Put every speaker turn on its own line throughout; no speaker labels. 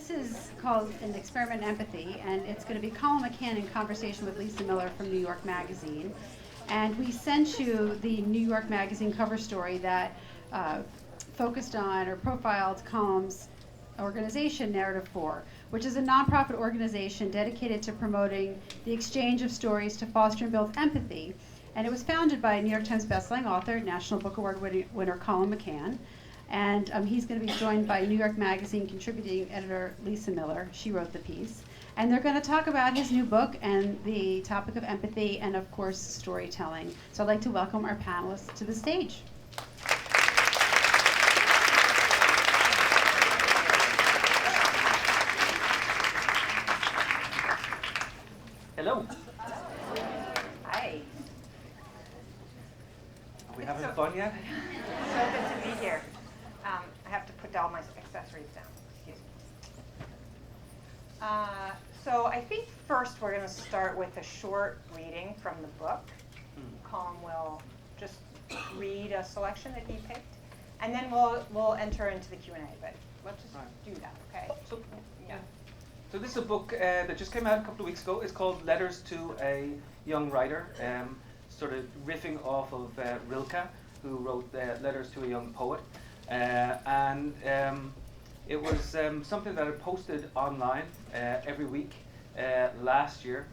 This is called An Experiment in Empathy, and it's going to be Colum McCann in conversation with Lisa Miller from New York Magazine. And we sent you the New York Magazine cover story that focused on or profiled Colum's organization, Narrative 4, which is a nonprofit organization dedicated to promoting the exchange of stories to foster and build empathy. And it was founded by New York Times bestselling author, National Book Award winner Colum McCann. And he's going to be joined by New York Magazine contributing editor Lisa Miller. She wrote the piece. And they're going to talk about his new book and the topic of empathy and, of course, storytelling. So I'd like to welcome our panelists to the stage.
Hello.
Hi.
Are we having fun yet?
So good to be here. I have to put all my accessories down. Excuse me. So I think first we're going to start with a short reading from the book. Colum will just read a selection that he picked, and then we'll enter into the Q&A. But let's just do that, okay?
So,
Yeah.
So this is a book that just came out a couple of weeks ago. It's called Letters to a Young Writer, sort of riffing off of Rilke, who wrote Letters to a Young Poet. And it was something that I posted online every week last year.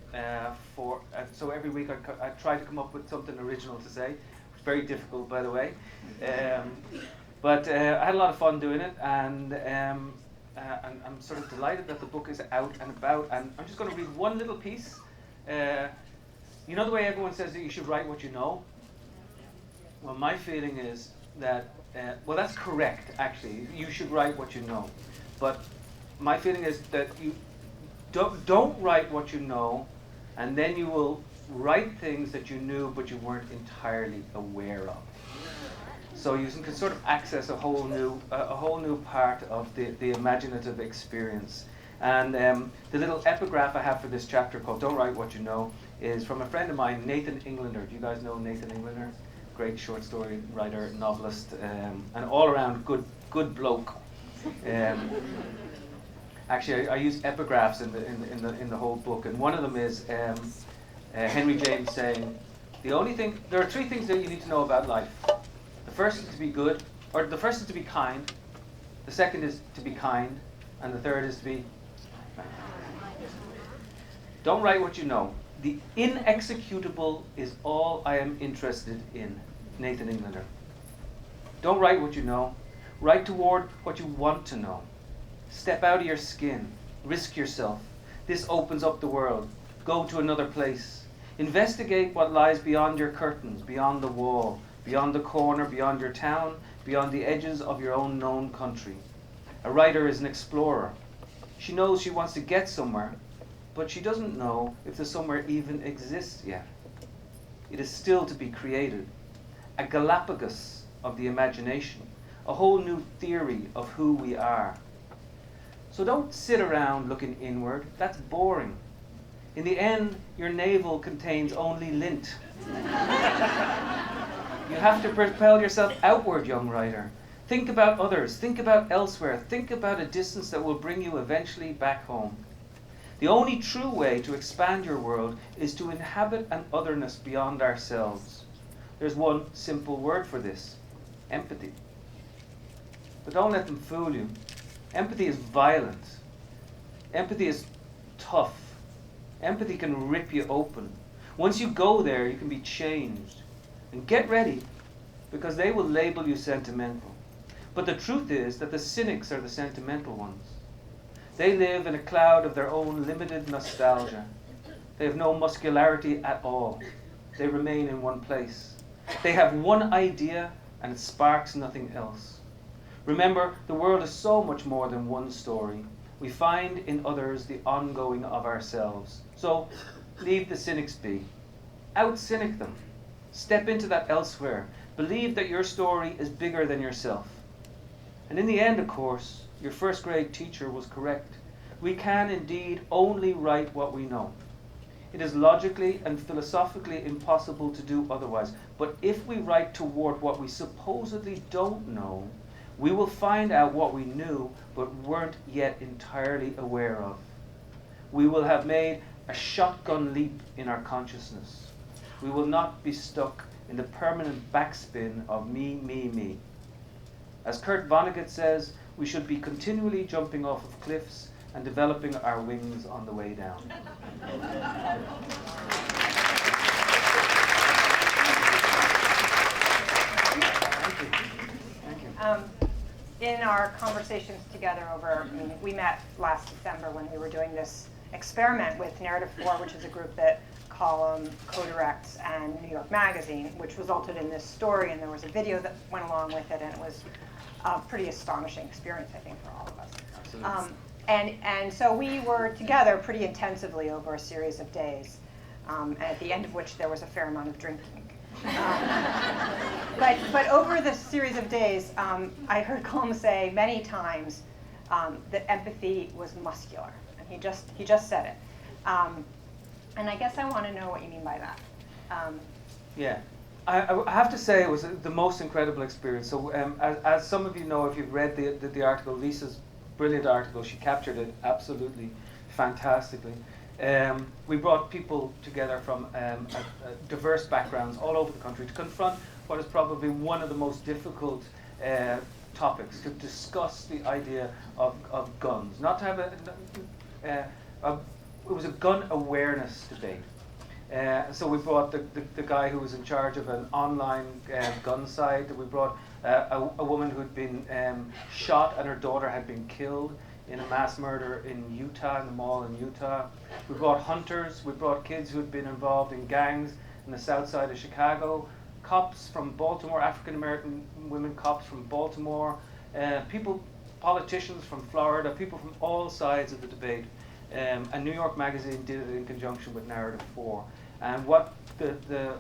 So every week I tried to come up with something original to say. It's very difficult, by the way. But I had a lot of fun doing it, and I'm sort of delighted that the book is out and about. And I'm just going to read one little piece. You know the way everyone says that you should write what you know? Well, my feeling is that, well, that's correct, actually. You should write what you know. But my feeling is that you don't write what you know, and then you will write things that you knew but you weren't entirely aware of. So you can sort of access a whole new part of the imaginative experience. And the little epigraph I have for this chapter called Don't Write What You Know is from a friend of mine, Nathan Englander. Do you guys know Nathan Englander? Great short story writer, novelist, and all around good bloke. Actually, I use epigraphs in the whole book, and one of them is Henry James saying, there are three things that you need to know about life. The first is to be good, or the first is to be kind. The second is to be kind, and the third is to be. Don't write what you know. The inexecutable is all I am interested in. Nathan Englander. Don't write what you know. Write toward what you want to know. Step out of your skin. Risk yourself. This opens up the world. Go to another place. Investigate what lies beyond your curtains, beyond the wall, beyond the corner, beyond your town, beyond the edges of your own known country. A writer is an explorer. She knows she wants to get somewhere, but she doesn't know if the somewhere even exists yet. It is still to be created. A Galapagos of the imagination, a whole new theory of who we are. So don't sit around looking inward. That's boring. In the end, your navel contains only lint. You have to propel yourself outward, young writer. Think about others. Think about elsewhere. Think about a distance that will bring you eventually back home. The only true way to expand your world is to inhabit an otherness beyond ourselves. There's one simple word for this: empathy. But don't let them fool you. Empathy is violent. Empathy is tough. Empathy can rip you open. Once you go there, you can be changed. And get ready, because they will label you sentimental. But the truth is that the cynics are the sentimental ones. They live in a cloud of their own limited nostalgia. They have no muscularity at all. They remain in one place. They have one idea, and it sparks nothing else. Remember, the world is so much more than one story. We find in others the ongoing of ourselves. So, leave the cynics be. Out-cynic them. Step into that elsewhere. Believe that your story is bigger than yourself. And in the end, of course, your first grade teacher was correct. We can indeed only write what we know. It is logically and philosophically impossible to do otherwise. But if we write toward what we supposedly don't know, We will find out what we knew but weren't yet entirely aware of. We will have made a shotgun leap in our consciousness. We will not be stuck in the permanent backspin of me, me, me. As Kurt Vonnegut says, we should be continually jumping off of cliffs and developing our wings on the way down. Thank you.
In our conversations together we met last December when we were doing this experiment with Narrative 4, which is a group that Colum co-directs, and New York Magazine, which resulted in this story, and there was a video that went along with it, and it was a pretty astonishing experience, I think, for all of us.
Absolutely.
And so we were together pretty intensively over a series of days, at the end of which there was a fair amount of drinking. But over the series of days, I heard Colum say many times that empathy was muscular, and he just said it. And I guess I want to know what you mean by that.
Yeah, I have to say it was the most incredible experience. So as some of you know, if you've read the article, Lisa's brilliant article, she captured it absolutely fantastically. We brought people together from diverse backgrounds all over the country to confront what is probably one of the most difficult topics, to discuss the idea of guns. Not to have it was a gun awareness debate. So we brought the guy who was in charge of an online gun site. We brought a woman who had been shot and her daughter had been killed in a mass murder in Utah, in the mall in Utah. We brought hunters. We brought kids who had been involved in gangs in the south side of Chicago. Cops from Baltimore, African-American women cops from Baltimore. Politicians from Florida, people from all sides of the debate. And New York Magazine did it in conjunction with Narrative 4. And what the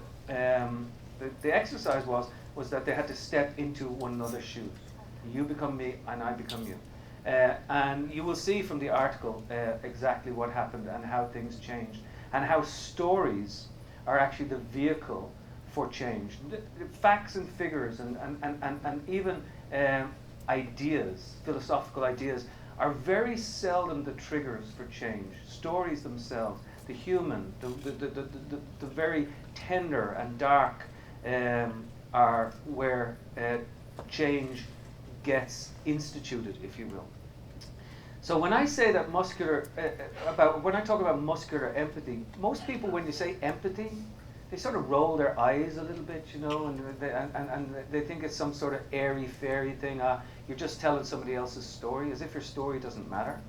exercise was that they had to step into one another's shoes. You become me, and I become you. And you will see from the article exactly what happened and how things changed, and how stories are actually the vehicle for change. The facts and figures and even ideas, philosophical ideas, are very seldom the triggers for change. Stories themselves, the human, the very tender and dark, are where change gets instituted, if you will. So when I say that when I talk about muscular empathy, most people, when you say empathy, they sort of roll their eyes a little bit, and they think it's some sort of airy-fairy thing. You're just telling somebody else's story, as if your story doesn't matter.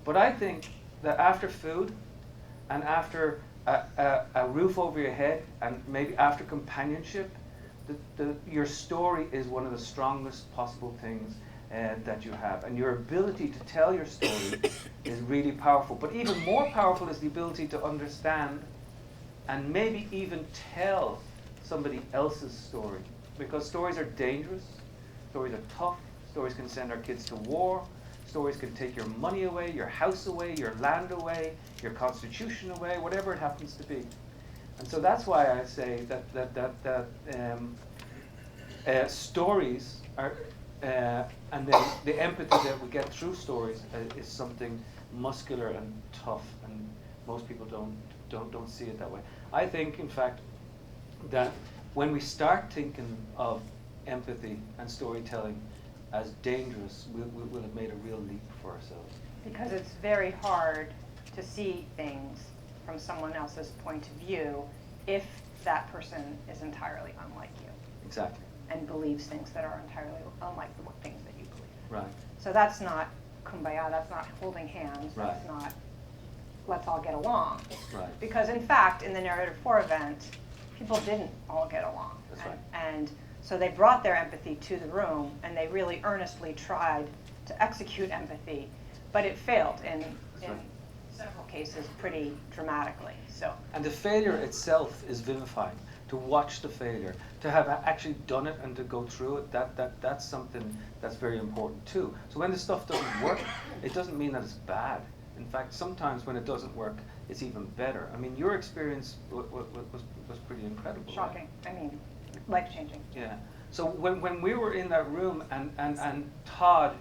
But I think that after food, and after a roof over your head, and maybe after companionship, your story is one of the strongest possible things that you have. And your ability to tell your story is really powerful. But even more powerful is the ability to understand and maybe even tell somebody else's story. Because stories are dangerous, stories are tough, stories can send our kids to war, stories can take your money away, your house away, your land away, your constitution away, whatever it happens to be. And so that's why I say that stories are, and the empathy that we get through stories is something muscular and tough, and most people don't see it that way. I think, in fact, that when we start thinking of empathy and storytelling as dangerous, we'll have made a real leap for ourselves.
Because it's very hard to see things from someone else's point of view if that person is entirely unlike you.
Exactly.
And believes things that are entirely unlike the things that you believe.
Right.
So that's not kumbaya, that's not holding hands,
Right.
that's not let's all get along.
Right.
Because in fact, in the Narrative 4 event, people didn't all get along.
That's right.
And so they brought their empathy to the room, and they really earnestly tried to execute empathy, but it failed in
right.
several cases pretty dramatically. So.
And the failure itself is vivifying. To watch the failure, to have actually done it and to go through it, that's something that's very important too. So when the stuff doesn't work, it doesn't mean that it's bad. In fact, sometimes when it doesn't work, it's even better. I mean, your experience was pretty incredible.
Shocking.
Right?
I mean, life-changing.
Yeah. So when we were in that room and Todd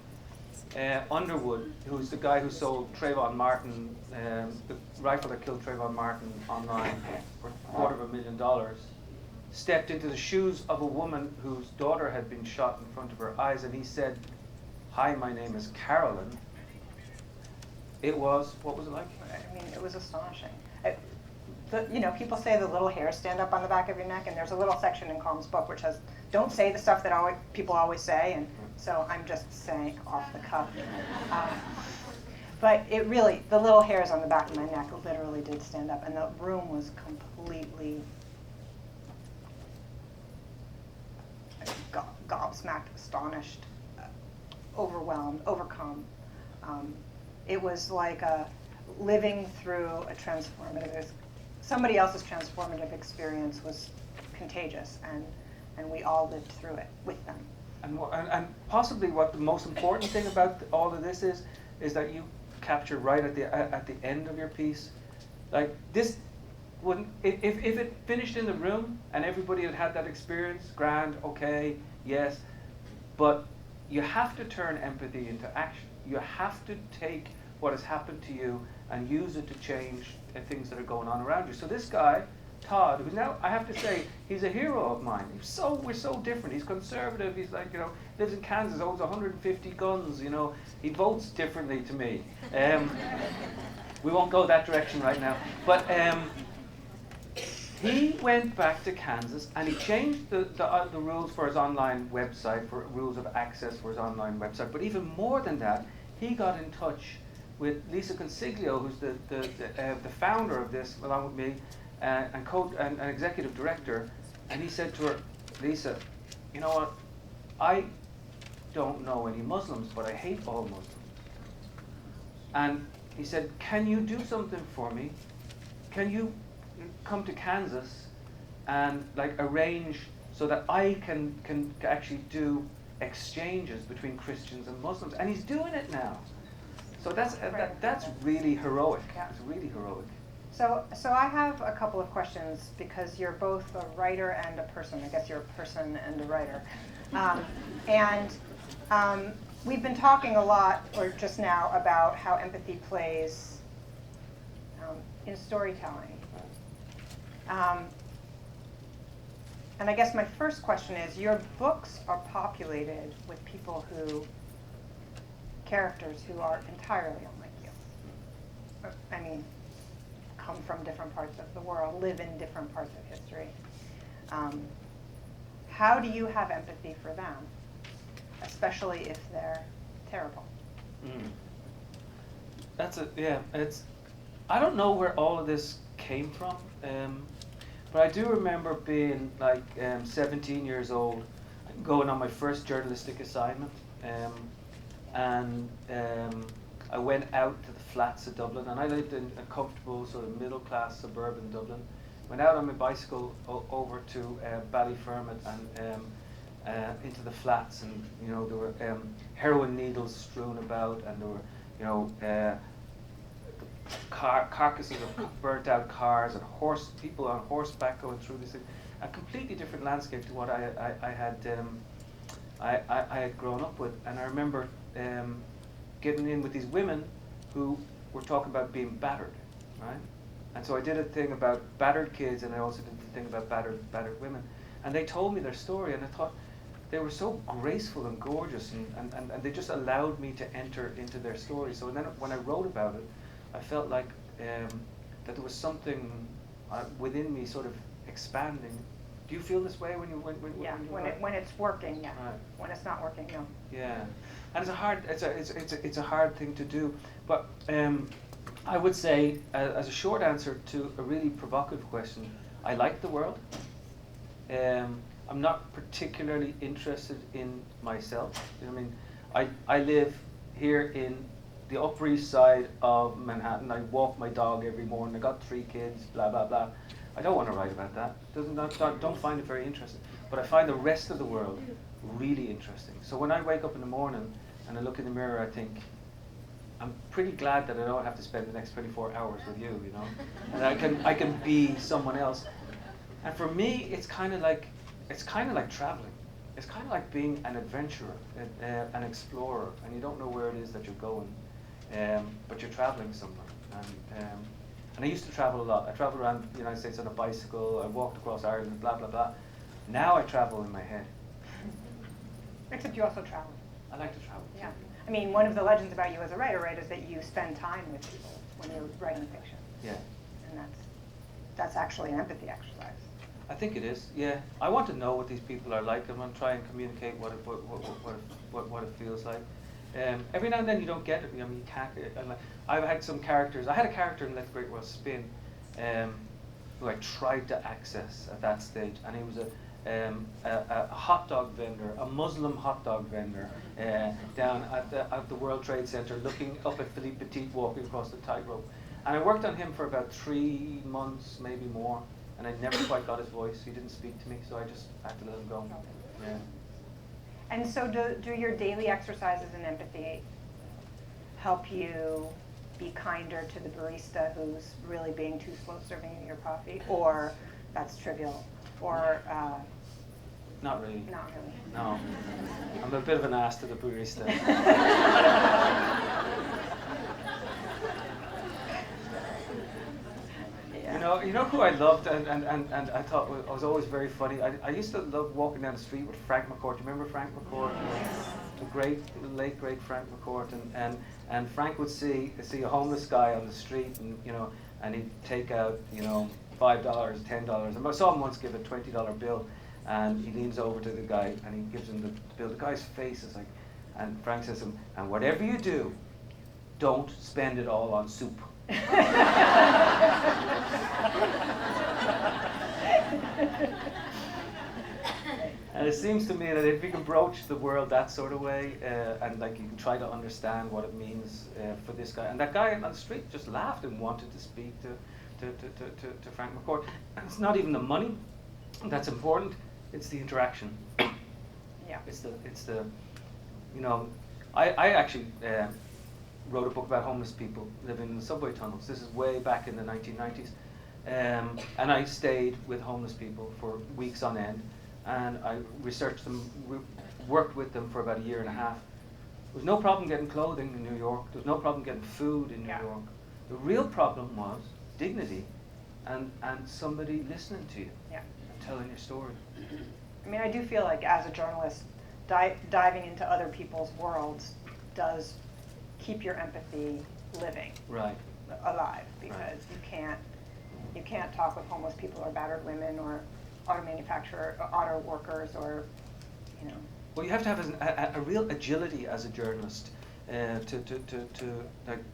Underwood, who's the guy who sold Trayvon Martin, the rifle that killed Trayvon Martin online for $250,000, stepped into the shoes of a woman whose daughter had been shot in front of her eyes, and he said, "Hi, my name is Carolyn." It was, what was it like?
I mean, it was astonishing. People say the little hairs stand up on the back of your neck, and there's a little section in Colum's book which says, don't say the stuff that people always say, and so I'm just saying off the cuff. But it really, the little hairs on the back of my neck literally did stand up, and the room was completely gobsmacked, astonished, overwhelmed, overcome. It was like living through a somebody else's transformative experience was contagious, and we all lived through it with them.
And possibly what the most important thing about all of this is that you capture right at the end of your piece, like this wouldn't, if it finished in the room and everybody had that experience, grand, okay, yes, but you have to turn empathy into action. You have to take what has happened to you and use it to change things that are going on around you. So this guy, Todd, who's now, I have to say, he's a hero of mine. We're so different. He's conservative. He's like, lives in Kansas, owns 150 guns. He votes differently to me. We won't go that direction right now. But he went back to Kansas and he changed the rules for his online website, for rules of access for his online website. But even more than that, he got in touch with Lisa Consiglio, who's the founder of this, along with me, and executive director, and he said to her, "Lisa, you know what? I don't know any Muslims, but I hate all Muslims." And he said, "Can you do something for me? Can you come to Kansas and arrange so that I can actually do exchanges between Christians and Muslims?" And he's doing it now. So that's really heroic.
Yeah.
It's really heroic.
So I have a couple of questions because you're both a writer and a person. I guess you're a person and a writer. We've been talking a lot, or just now, about how empathy plays in storytelling. And I guess my first question is, your books are populated with characters who are entirely unlike you. I mean, come from different parts of the world, live in different parts of history. How do you have empathy for them, especially if they're terrible?
I don't know where all of this came from, but I do remember being 17 years old, going on my first journalistic assignment, and I went out to the flats of Dublin, and I lived in a comfortable sort of middle-class suburban Dublin. Went out on my bicycle over to Ballyfermot and into the flats, and there were heroin needles strewn about, and there were carcasses of burnt-out cars and people on horseback going through this thing. A completely different landscape to what I had grown up with, and I remember getting in with these women who were talking about being battered, right? And so I did a thing about battered kids, and I also did the thing about battered women. And they told me their story, and I thought they were so graceful and gorgeous, and they just allowed me to enter into their story. So then when I wrote about it, I felt like that there was something within me sort of expanding. Do you feel this way when you
when it's working, yeah.
Right.
When it's not working, no.
Yeah, and it's a hard thing to do. But I would say, as a short answer to a really provocative question, I like the world. I'm not particularly interested in myself. I live here in the Upper East Side of Manhattan. I walk my dog every morning. I got 3 kids. Blah blah blah. I don't want to write about that. Don't find it very interesting. But I find the rest of the world really interesting. So when I wake up in the morning and I look in the mirror, I think, I'm pretty glad that I don't have to spend the next 24 hours with you, and I can be someone else. And for me, it's kind of like traveling. it's kind of like being an adventurer, an explorer, and you don't know where it is that you're going, but you're traveling somewhere. And I used to travel a lot. I traveled around the United States on a bicycle. I walked across Ireland, blah, blah, blah. Now I travel in my head.
Except you also travel.
I like to travel.
Yeah. I mean, one of the legends about you as a writer, right, is that you spend time with people when you're writing fiction.
Yeah.
And that's actually an empathy exercise.
I think it is, yeah. I want to know what these people are like. I want to try and communicate what it feels like. Every now and then you don't get it. I mean, you can't. I've had some characters. I had a character in Let the Great World Spin, who I tried to access at that stage, and he was a hot dog vendor, a Muslim hot dog vendor, down at the World Trade Center, looking up at Philippe Petit walking across the tightrope. And I worked on him for about 3 months, maybe more, and I never quite got his voice. He didn't speak to me, so I just had to let him go. Yeah.
And so do your daily exercises in empathy help you be kinder to the barista who's really being too slow serving you your coffee? Or that's trivial? Or
Not really.
not really?
No. I'm a bit of an ass to the barista. You know who I loved and I thought was always very funny? I used to love walking down the street with Frank McCourt. Do you remember Frank McCourt? The late great Frank McCourt, and Frank would see a homeless guy on the street, and he'd take out $5, $10. And I saw him once give a $20 bill, and he leans over to the guy and he gives him the bill. The guy's face is like, and Frank says to him, "And whatever you do, don't spend it all on soup." And it seems to me that if you can broach the world that sort of way, and like you can try to understand what it means for this guy, and that guy on the street just laughed and wanted to speak to Frank McCourt. And it's not even the money that's important; it's the interaction.
Yeah.
It's the I actually wrote a book about homeless people living in the subway tunnels. This is way back in the 1990s. And I stayed with homeless people for weeks on end, and I researched them, worked with them for about 1.5 years. There was no problem getting clothing in New York. There was no problem getting food in New York. The real problem was dignity and somebody listening to you and telling your story.
I mean, I do feel like as a journalist, diving into other people's worlds does keep your empathy living, alive, because you can't talk with homeless people or battered women or auto workers or.
Well, you have to have a real agility as a journalist to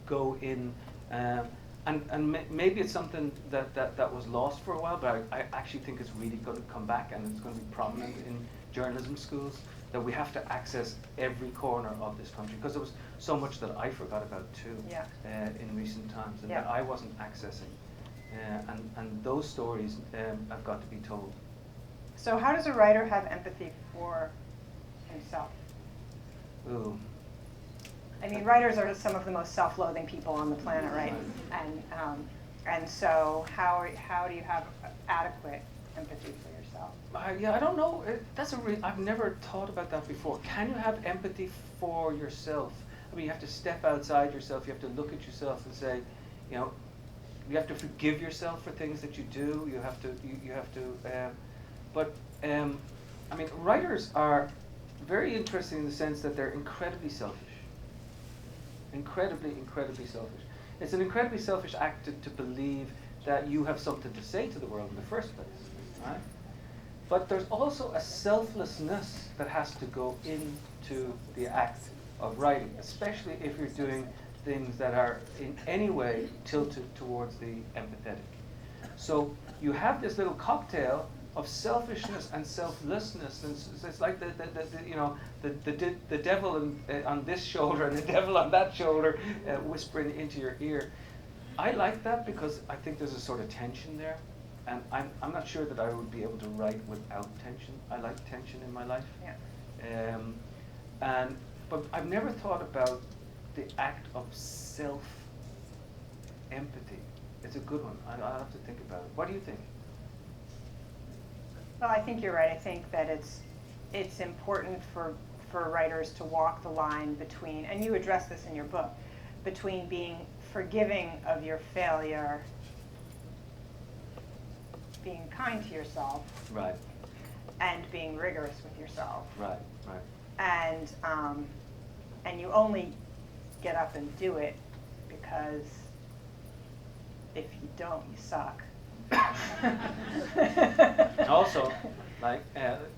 go in, and maybe it's something that was lost for a while, but I actually think it's really going to come back, and it's going to be prominent in journalism schools, that we have to access every corner of this country, because there was so much that I forgot about too in recent times, and that I wasn't accessing, and those stories have got to be told.
So how does a writer have empathy for himself?
Ooh.
I mean, writers are some of the most self-loathing people on the planet, right? And so how do you have adequate empathy for yourself?
I don't know. I've never thought about that before. Can you have empathy for yourself? I mean, you have to step outside yourself. You have to look at yourself and say, you have to forgive yourself for things that you do. You have to. I mean, writers are very interesting in the sense that they're incredibly selfish. Incredibly selfish. It's an incredibly selfish act to believe that you have something to say to the world in the first place, right? But there's also a selflessness that has to go into the act of writing, especially if you're doing things that are in any way tilted towards the empathetic. So you have this little cocktail of selfishness and selflessness, and it's like the devil on this shoulder and the devil on that shoulder whispering into your ear. I like that because I think there's a sort of tension there, and I'm not sure that I would be able to write without tension. I like tension in my life. But I've never thought about the act of self-empathy. It's a good one. I'll have to think about it. What do you think?
Well, I think you're right. I think that it's important for writers to walk the line between, and you address this in your book, between being forgiving of your failure, being kind to yourself,
Right.
and being rigorous with yourself.
Right. Right.
And you only get up and do it because if you don't, you suck.
And also, like,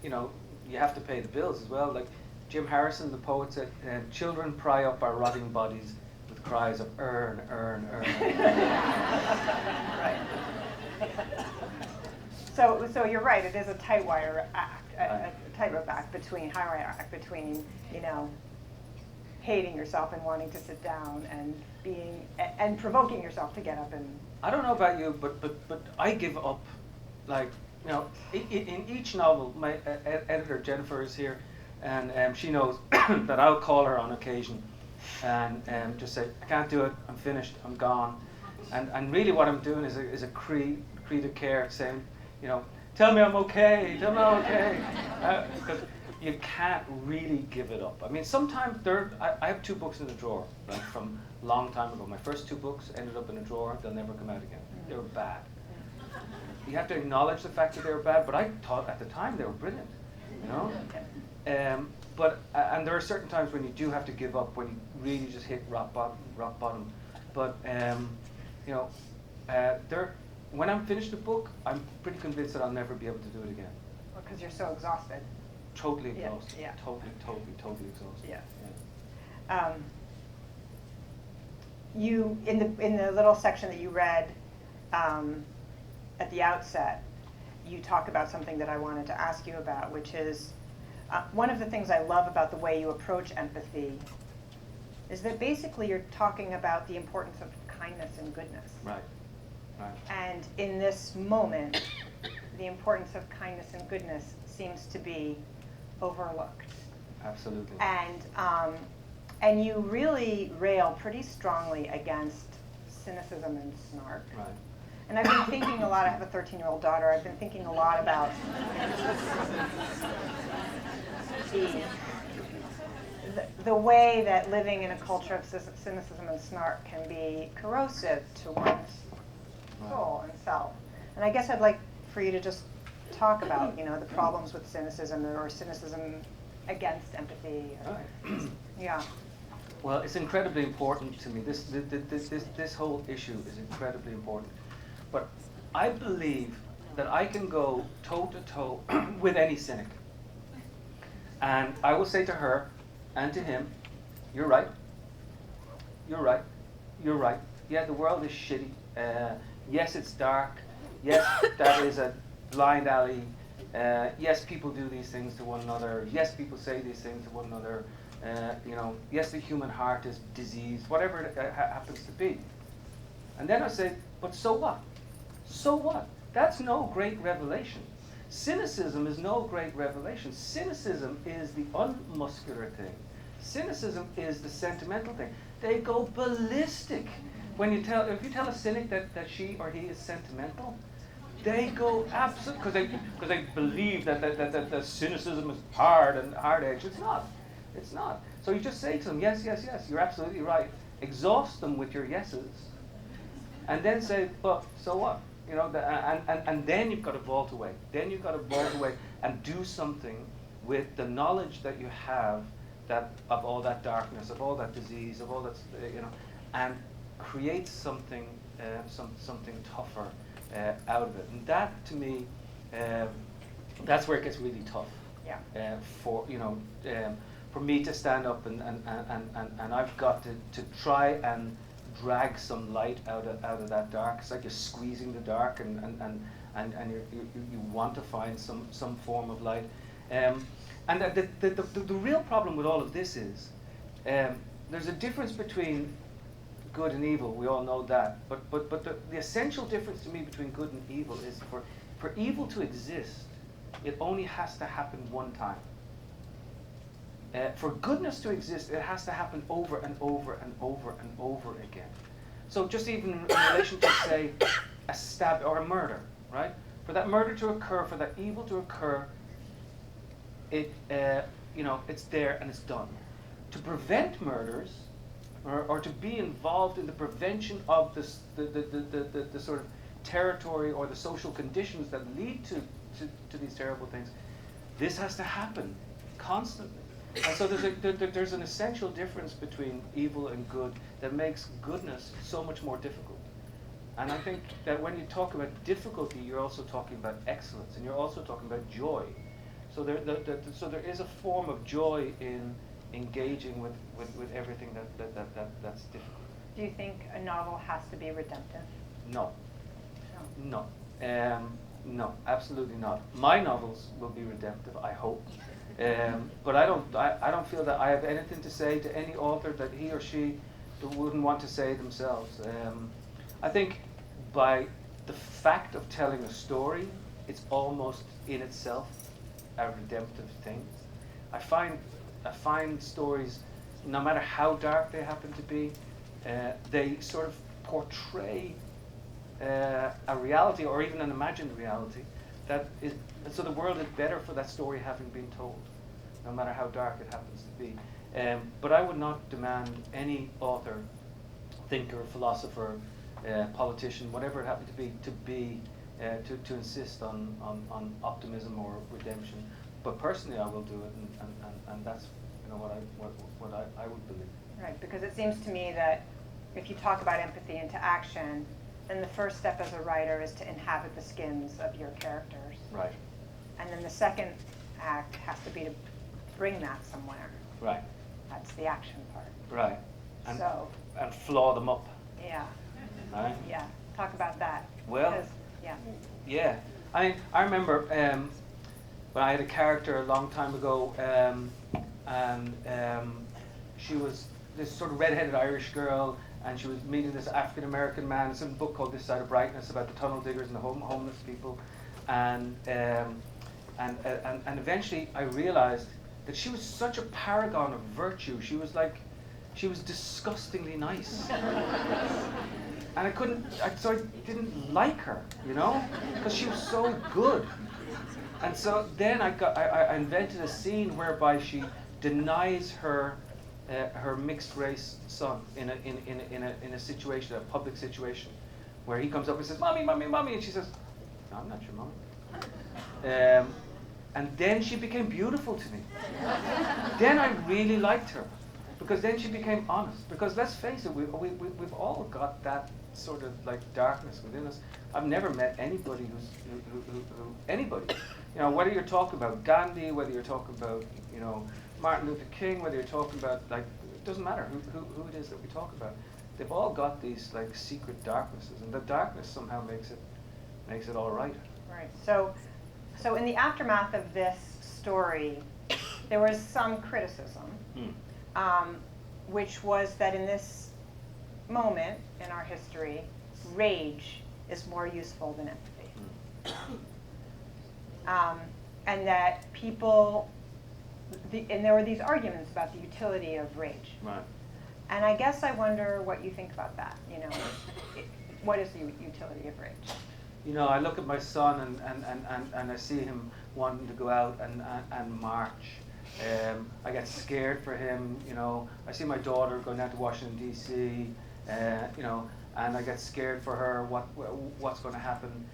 you have to pay the bills as well. Like Jim Harrison, the poet, said, children pry up our rotting bodies with cries of earn, earn, earn.
Right. So you're right, it is a tight wire act, a tightrope act between, highwire act between, hating yourself and wanting to sit down and and provoking yourself to get up and.
I don't know about you, but I give up. Like, in each novel, my editor Jennifer is here, and she knows that I'll call her on occasion and just say, I can't do it, I'm finished, I'm gone. And really what I'm doing is a cri de care, saying, tell me I'm okay, tell me I'm okay. Because you can't really give it up. I mean, sometimes I have 2 books in the drawer, like from a long time ago. My first 2 books ended up in a drawer, they'll never come out again. They were bad. You have to acknowledge the fact that they were bad, but I thought at the time they were brilliant, and there are certain times when you do have to give up, when you really just hit rock bottom. But when I'm finished a book, I'm pretty convinced that I'll never be able to do it again.
Because you're so exhausted.
Totally exhausted.
Yeah.
Totally exhausted.
Yeah. You in the little section that you read at the outset, you talk about something that I wanted to ask you about, which is one of the things I love about the way you approach empathy is that basically you're talking about the importance of kindness and goodness.
Right.
And in this moment, the importance of kindness and goodness seems to be overlooked.
Absolutely.
And you really rail pretty strongly against cynicism and snark.
Right.
And I've been thinking a lot, I have a 13-year-old daughter, I've been thinking a lot about the way that living in a culture of cynicism and snark can be corrosive to one's soul and self. And I guess I'd like for you to just talk about, the problems with cynicism or cynicism against empathy.
Right.
Yeah.
Well, it's incredibly important to me. This whole issue is incredibly important. But I believe that I can go toe to toe with any cynic. And I will say to her and to him, you're right. You're right. You're right. Yeah, the world is shitty. Yes, it's dark. Yes, that is a blind alley. Yes, people do these things to one another. Yes, people say these things to one another. Yes, the human heart is diseased, whatever it happens to be. And then I say, but so what? So what? That's no great revelation. Cynicism is no great revelation. Cynicism is the unmuscular thing. Cynicism is the sentimental thing. They go ballistic. If you tell a cynic that she or he is sentimental, they go absolutely, because they believe that cynicism is hard and hard-edged. It's not. So you just say to them, yes, you're absolutely right. Exhaust them with your yeses. And then say, but so what? And then you've got to vault away. Then you've got to vault away and do something with the knowledge that you have of all that darkness, of all that disease, of all that, and create something tougher out of it. And that, to me, that's where it gets really tough.
Yeah.
For me to stand up and I've got to try and drag some light out of that dark. It's like you're squeezing the dark and you want to find some form of light. And the real problem with all of this is there's a difference between good and evil. We all know that. But the essential difference to me between good and evil is for evil to exist, it only has to happen one time. For goodness to exist, it has to happen over and over and over and over again. So just even in relation to, say, a stab or a murder, right? For that murder to occur, for that evil to occur, it's there and it's done. To prevent murders, or to be involved in the prevention of this, the sort of territory or the social conditions that lead to these terrible things, this has to happen constantly. And so there's an essential difference between evil and good that makes goodness so much more difficult. And I think that when you talk about difficulty, you're also talking about excellence, and you're also talking about joy. So there is a form of joy in engaging with everything that's difficult.
Do you think a novel has to be redemptive?
No. No, absolutely not. My novels will be redemptive, I hope. But I don't feel that I have anything to say to any author that he or she wouldn't want to say themselves. I think by the fact of telling a story, it's almost in itself a redemptive thing. I find stories, no matter how dark they happen to be, they sort of portray a reality, or even an imagined reality, that is, so the world is better for that story having been told, no matter how dark it happens to be. But I would not demand any author, thinker, philosopher, politician, whatever it happened to be, to insist on optimism or redemption. But personally, I will do it, and that's what I would believe.
Right, because it seems to me that if you talk about empathy into action, then the first step as a writer is to inhabit the skins of your characters.
Right.
And then the second act has to be to bring that somewhere.
Right.
That's the action part.
Right. And,
so.
And flaw them up.
Yeah.
Right.
Yeah. Talk about that.
Well.
Yeah.
Yeah. I remember when I had a character a long time ago, and she was this sort of red-headed Irish girl, and she was meeting this African American man. It's in a book called This Side of Brightness about the tunnel diggers and the homeless people, and eventually I realized that she was such a paragon of virtue. She was disgustingly nice, and so I didn't like her, because she was so good. And so then I invented a scene whereby she denies her mixed race son in a situation, a public situation, where he comes up and says, "Mommy, mommy, mommy," and she says, "No, I'm not your mom." And then she became beautiful to me. Then I really liked her, because then she became honest. Because let's face it, we've all got that sort of like darkness within us. I've never met anybody who anybody, whether you're talking about Gandhi, whether you're talking about Martin Luther King, whether you're talking about, like, it doesn't matter who it is that we talk about. They've all got these like secret darknesses, and the darkness somehow makes it all right.
Right. So in the aftermath of this story, there was some criticism, which was that in this moment in our history, rage is more useful than empathy, and that people. And there were these arguments about the utility of rage.
Right.
And I guess I wonder what you think about that. What is the utility of rage?
I look at my son and I see him wanting to go out and march. I get scared for him. I see my daughter going down to Washington D.C. And I get scared for her. What's going to happen?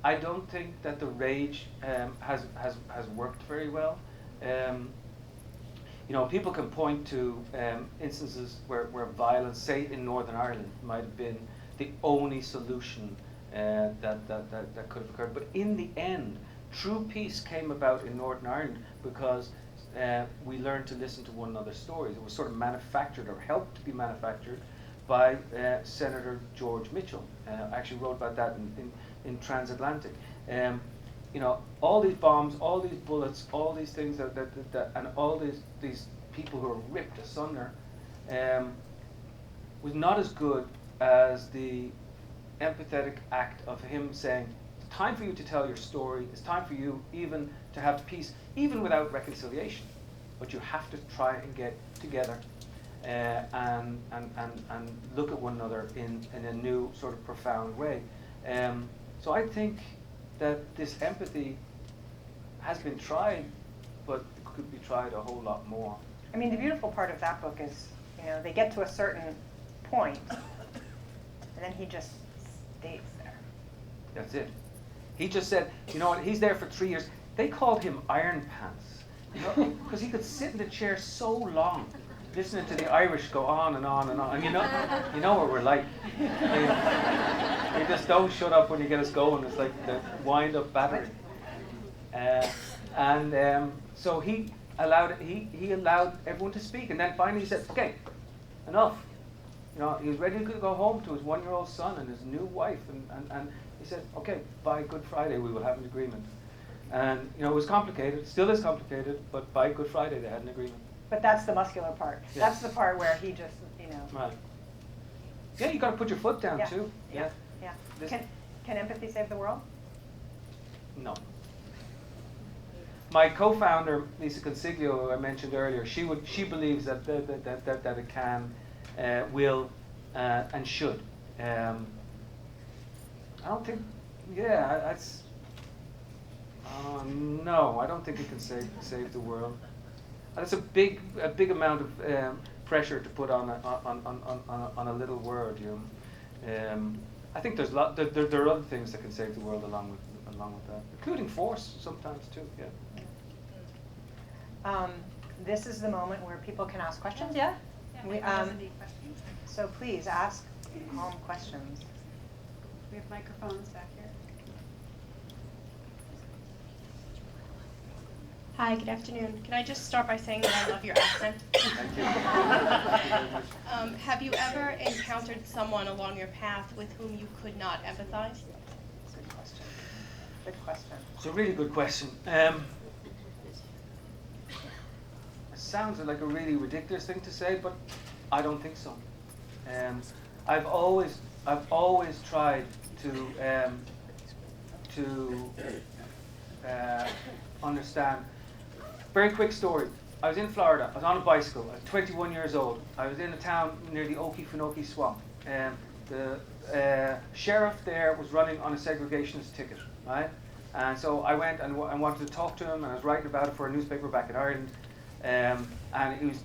I don't think that the rage has worked very well. People can point to instances where violence, say in Northern Ireland, might have been the only solution that could have occurred. But in the end, true peace came about in Northern Ireland because we learned to listen to one another's stories. It was sort of manufactured, or helped to be manufactured, by Senator George Mitchell. I actually wrote about that in Transatlantic. All these bombs, all these bullets, all these things and all these people who are ripped asunder, was not as good as the empathetic act of him saying, "It's time for you to tell your story. It's time for you even to have peace, even without reconciliation. But you have to try and get together and look at one another in a new sort of profound way." So I think that this empathy has been tried but it could be tried a whole lot more.
I mean, the beautiful part of that book is, you know, they get to a certain point, and then he just stays there.
That's it. He just said, you know what, he's there for 3 years. They called him Iron Pants, you know, because he could sit in the chair so long, listening to the Irish go on and on and on. And you know what we're like. We just don't shut up when you get us going. It's like the wind-up battery. So he allowed everyone to speak, and then finally he said, "Okay, enough." You know, he was ready to go home to his 1-year-old son and his new wife, and he said, "Okay, by Good Friday we will have an agreement." And you know, it was complicated, still is complicated, but by Good Friday they had an agreement.
But that's the muscular part.
Yes.
That's the part where he just, you know.
Right. Yeah, you got to put your foot down
Yeah.
too.
Yeah. Yeah. Can empathy save the world?
No. My co-founder, Lisa Consiglio, who I mentioned earlier, she believes that it can, will, and should. I don't think. Yeah, that's. No, I don't think it can save the world. That's a big amount of pressure to put on a little word. You know. I think there are other things that can save the world along with that, including force sometimes too. Yeah.
This is the moment where people can ask questions. Yeah. So please ask Colum questions.
We have microphones back here.
Hi, good afternoon. Can I just start by saying that I love your accent?
Thank you.
Have you ever encountered someone along your path with whom you could not empathize?
Good question. Good question.
It's a really good question. It sounds like a really ridiculous thing to say, but I don't think so. I've always tried to understand. Very quick story. I was in Florida. I was on a bicycle. I was 21 years old. I was in a town near the Okefenokee Swamp. The sheriff there was running on a segregationist ticket, right? And so I went and wanted to talk to him, and I was writing about it for a newspaper back in Ireland. And he was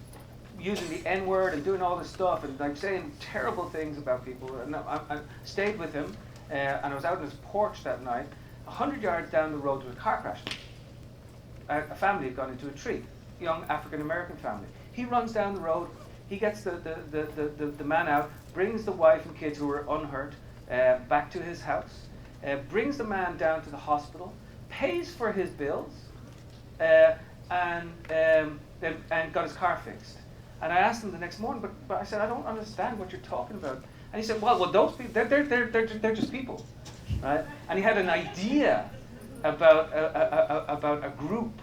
using the N-word and doing all this stuff and like saying terrible things about people. And I stayed with him, and I was out on his porch that night. 100 yards down the road, there was a car crash. A family had gone into a tree, young African-American family. He runs down the road, he gets the man out, brings the wife and kids who were unhurt back to his house, brings the man down to the hospital, pays for his bills, and got his car fixed. And I asked him the next morning, but I said, I don't understand what you're talking about. And he said, well, those people, they're just people, right? And he had an idea about a group,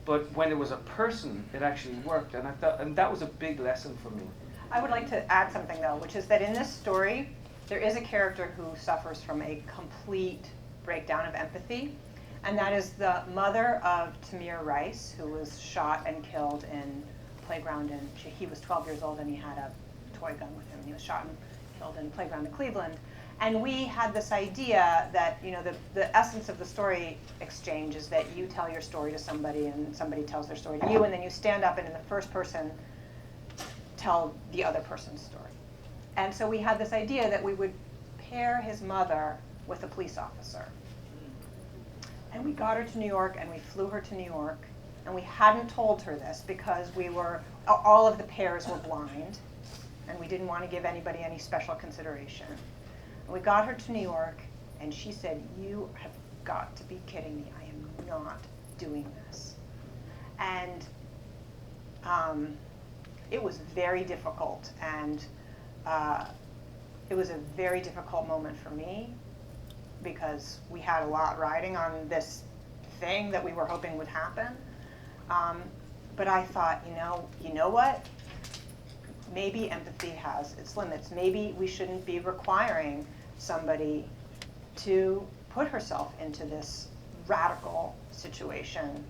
but when it was a person, it actually worked. And I thought, and that was a big lesson for me.
I would like to add something though, which is that in this story, there is a character who suffers from a complete breakdown of empathy, and that is the mother of Tamir Rice, who was shot and killed in a playground, and he was 12 years old and he had a toy gun with him, and he was shot and killed in a playground in Cleveland. And we had this idea that, you know, the essence of the story exchange is that you tell your story to somebody and somebody tells their story to you, and then you stand up and in the first person tell the other person's story. And so we had this idea that we would pair his mother with a police officer. And we got her to New York, and we flew her to New York, and we hadn't told her this because all of the pairs were blind, and we didn't want to give anybody any special consideration. And we got her to New York, and she said, "You have got to be kidding me. I am not doing this." And it was very difficult, and it was a very difficult moment for me because we had a lot riding on this thing that we were hoping would happen. But I thought, you know what? Maybe empathy has its limits. Maybe we shouldn't be requiring somebody to put herself into this radical situation.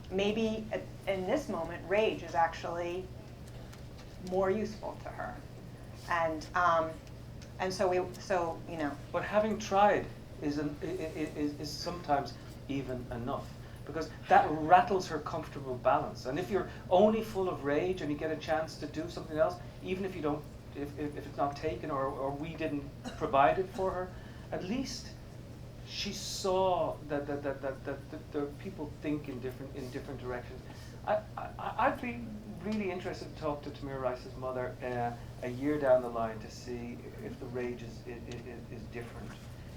Maybe in this moment, rage is actually more useful to her. And so you know.
But having tried is sometimes even enough. because that rattles her comfortable balance. And if you're only full of rage and you get a chance to do something else, even if you don't, if it's not taken or we didn't provide it for her, at least she saw that the people think in different directions. I'd be really interested to talk to Tamir Rice's mother a year down the line to see if the rage is different,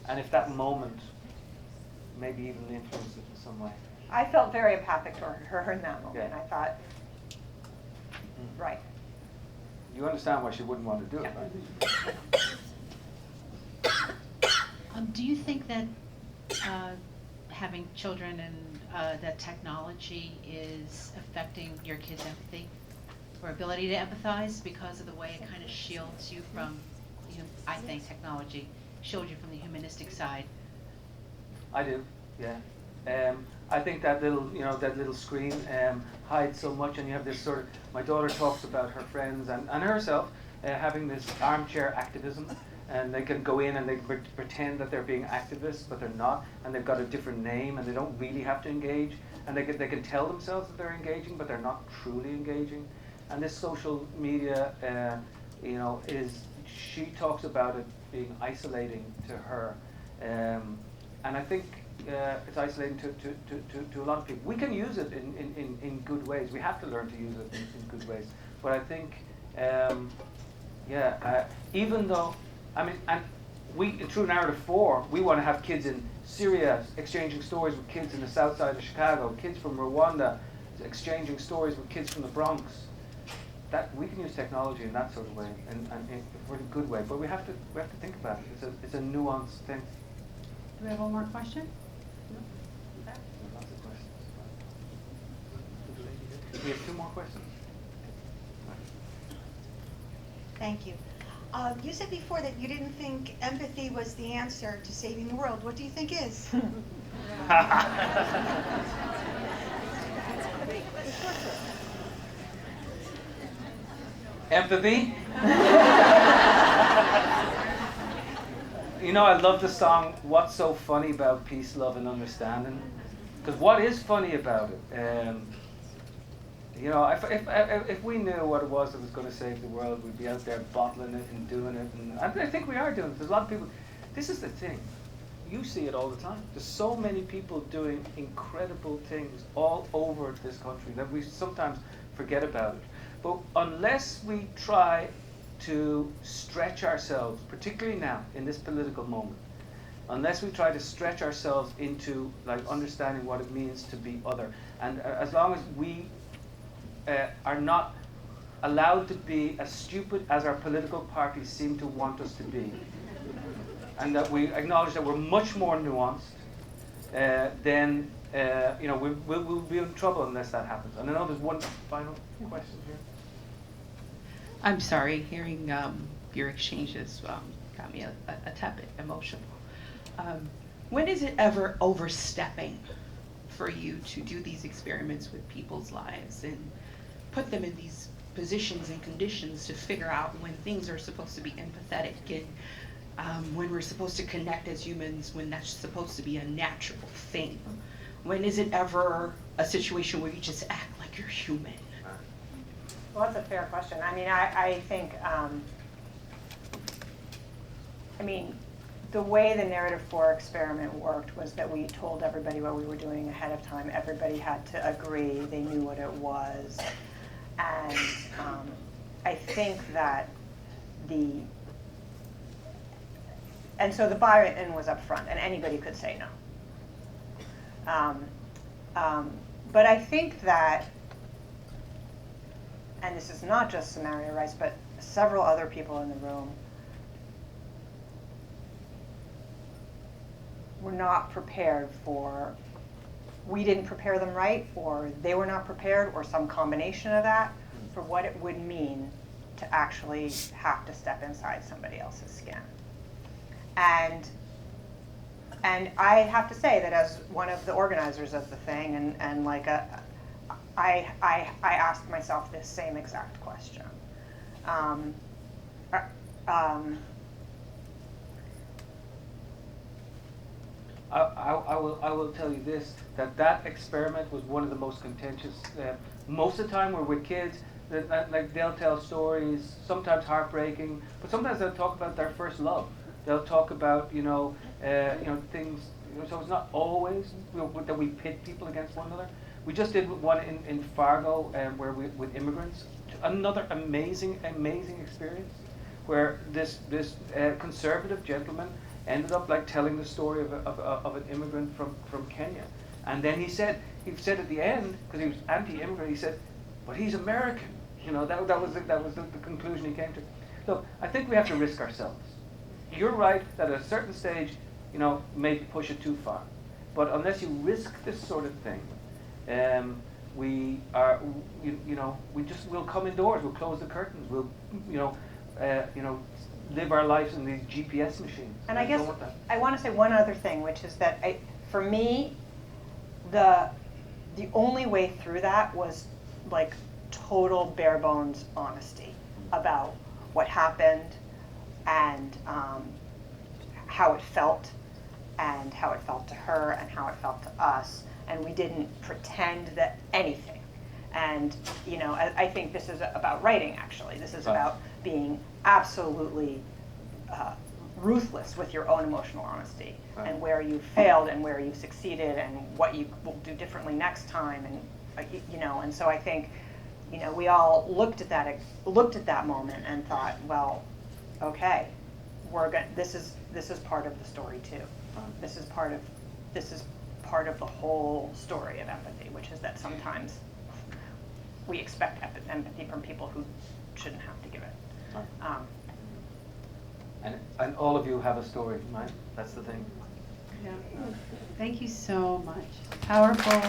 and if that moment maybe even influenced it in some way.
I felt very empathic toward her in that moment.
Yeah.
I thought, right.
You understand why she wouldn't want to do it, right?
Do you think that having children and that technology is affecting your kids' empathy or ability to empathize because of the way it kind of shields you from, I think technology shields you from the humanistic side?
I do, yeah. I think that little screen hides so much, and you have this sort of, my daughter talks about her friends and herself having this armchair activism, and they can go in and they pretend that they're being activists, but they're not, and they've got a different name, and they don't really have to engage, and they can tell themselves that they're engaging, but they're not truly engaging. And this social media, she talks about it being isolating to her, and I think it's isolating to a lot of people. We can use it in good ways. We have to learn to use it in good ways. But I think, even though, and in True Narrative 4, we want to have kids in Syria exchanging stories with kids in the south side of Chicago, kids from Rwanda exchanging stories with kids from the Bronx. That we can use technology in that sort of way, and in a really good way. But we have to think about it. It's a nuanced thing.
Do we have one more question?
Lots of questions. We have 2 more questions.
Thank you. You said before that you didn't think empathy was the answer to saving the world. What do you think is?
Empathy. I love the song "What's So Funny About Peace, Love, and Understanding," because what is funny about it? If we knew what it was that was going to save the world, we'd be out there bottling it and doing it. And I think we are doing it. There's a lot of people. This is the thing. You see it all the time. There's so many people doing incredible things all over this country that we sometimes forget about it. But unless we try to stretch ourselves, particularly now in this political moment, unless we try to stretch ourselves into understanding what it means to be other, and as long as we are not allowed to be as stupid as our political parties seem to want us to be, and that we acknowledge that we're much more nuanced, then we'll be in trouble unless that happens. And I know there's one final question here.
I'm sorry, hearing your exchanges got me a tad bit emotional. When is it ever overstepping for you to do these experiments with people's lives and put them in these positions and conditions to figure out when things are supposed to be empathetic and when we're supposed to connect as humans, when that's supposed to be a natural thing? When is it ever a situation where you just act like you're human?
Well, that's a fair question. I think, the way the Narrative 4 experiment worked was that we told everybody what we were doing ahead of time. Everybody had to agree. They knew what it was. And I think that so the buy-in was up front, and anybody could say no. But I think that, and this is not just Samaria Rice, but several other people in the room were not prepared we didn't prepare them right, or they were not prepared, or some combination of that, for what it would mean to actually have to step inside somebody else's skin. And I have to say that as one of the organizers of the thing, and I asked myself this same exact question.
I will tell you this, that experiment was one of the most contentious. Most of the time we're with kids, like they'll tell stories, sometimes heartbreaking, but sometimes they'll talk about their first love. They'll talk about, things, so it's not always that we pit people against one another. We just did one in Fargo where with immigrants. Another amazing experience where this conservative gentleman ended up like telling the story of an immigrant from Kenya. And then he said at the end, because he was anti-immigrant, he said, but he's American. That was the conclusion he came to. Look, I think we have to risk ourselves. You're right that at a certain stage, maybe push it too far. But unless you risk this sort of thing, we'll come indoors, we'll close the curtains, we'll, live our lives in these GPS machines.
And I guess I want to say one other thing, which is that for me, the only way through that was like total bare bones honesty about what happened and how it felt to her and how it felt to us, and we didn't pretend that anything. And I think this is about writing. Actually, this is about being absolutely ruthless with your own emotional honesty, and where you failed and where you succeeded and what you will do differently next time, and so I think we all looked at that moment and thought, well, okay, this is part of the story too. This is part of the whole story of empathy, which is that sometimes we expect empathy from people who shouldn't have to give it.
And all of you have a story, right? That's the thing.
Yeah. Thank you so much. Powerful.